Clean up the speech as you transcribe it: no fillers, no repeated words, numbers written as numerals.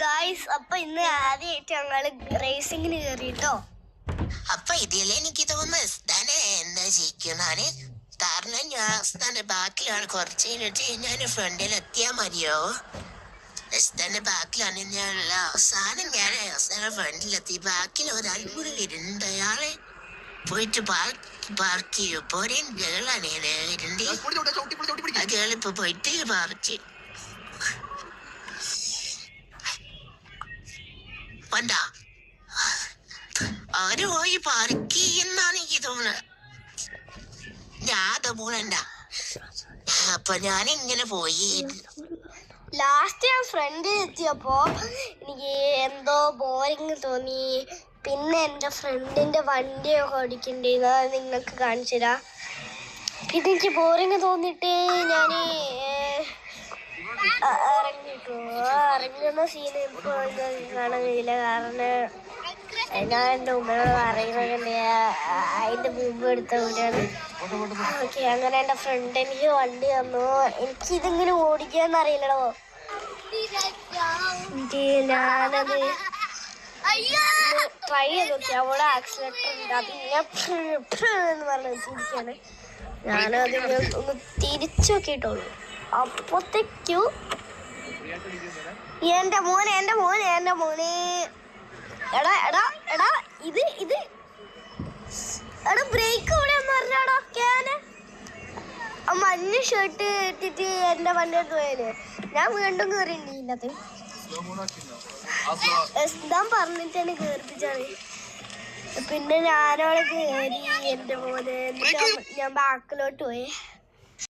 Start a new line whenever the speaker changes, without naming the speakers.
Guys അപ്പൊ ഇന്ന് ആദ്യമായിട്ട് ഞങ്ങള് റേസിങ്ങിന് കയറിട്ടോ.
അപ്പൊ ഇതില് എനിക്ക് തോന്നുന്നു എന്താ ജയിക്കുന്നാണ്. കാരണം ഞാൻ ബാക്കിലാണ്. കുറച്ച് കഴിഞ്ഞിട്ട് ഞാൻ ഫ്രണ്ടിൽ എത്തിയാ മതിയോ? ബാക്കിലാണ് ഞാനുള്ള അവസാനം. ഞാൻ അവസാനം ഫ്രണ്ടിലെത്തി. ബാക്കിൽ ഒരാൾ കൂടി വരുന്നുണ്ട്. അയാളെ പോയിട്ട് പാർക്ക് ചെയ്യും. പോരെ ഗേളാണ് വരുന്നുണ്ട്. ആ ഗേളിപ്പോ പോയിട്ട് പാർക്ക് വേണ്ട. അവര് പോയി പാർക്ക് ചെയ്യുന്നാണ് എനിക്ക് തോന്നുന്നത്. ഞാൻ അത് പോകണ്ട. അപ്പൊ ഞാനിങ്ങനെ പോയി.
ലാസ്റ്റ് ഞാൻ ഫ്രണ്ടിൽ എത്തിയപ്പോ എനിക്ക് എന്തോ ബോറിങ് തോന്നി. പിന്നെ എൻ്റെ ഫ്രണ്ടിന്റെ വണ്ടിയൊക്കെ ഓടിക്കണ്ടേന്ന് നിങ്ങൾക്ക് കാണിച്ചു തരാം. പിന്നെ എനിക്ക് ബോറിങ് തോന്നിട്ട് ഞാൻ ഇറങ്ങിട്ടു. ഇറങ്ങുന്ന സീൻ ഇപ്പോൾ കാണാൻ കഴിയില്ല. കാരണം ഞാൻ എൻ്റെ ഉമ്മയോട് പറയുന്നതല്ലേ അതിൻ്റെ മുമ്പ് എടുത്ത വീടാണ്. ഓക്കെ, അങ്ങനെ എൻ്റെ ഫ്രണ്ട് എനിക്ക് വണ്ടി തന്നു. എനിക്കിതിങ്ങനെ ഓടിക്കാന്ന് അറിയില്ലടോ. ഞാനത് ട്രൈ ചെയ്ത് നോക്കി. അവിടെ ആക്സിലേറ്റർ ഉണ്ട്. അതിങ്ങനെ പറഞ്ഞ് വെച്ചിരിക്കുകയാണ്. ഞാനത് ഒന്ന് തിരിച്ചു നോക്കിയിട്ടുള്ളൂ. അപ്പത്തേക്കും എൻ്റെ മോനെ എടാ എടാ എടാ ഇത് എടാ ബ്രേക്ക് ഇവിടെ പറഞ്ഞാടാ. മഞ്ഞ ഷർട്ട് ഇട്ടിട്ട് എൻ്റെ വണ്ടി എടുത്ത് പോയാല് ഞാൻ വീണ്ടും കയറിയിട്ടില്ലത്. ഞാൻ പറഞ്ഞിട്ടാണ് കേറിപ്പിച്ചാണ്. പിന്നെ ഞാനവിടെ കയറി എൻ്റെ മോനെ. ഞാൻ ബാക്കിലോട്ട് പോയി.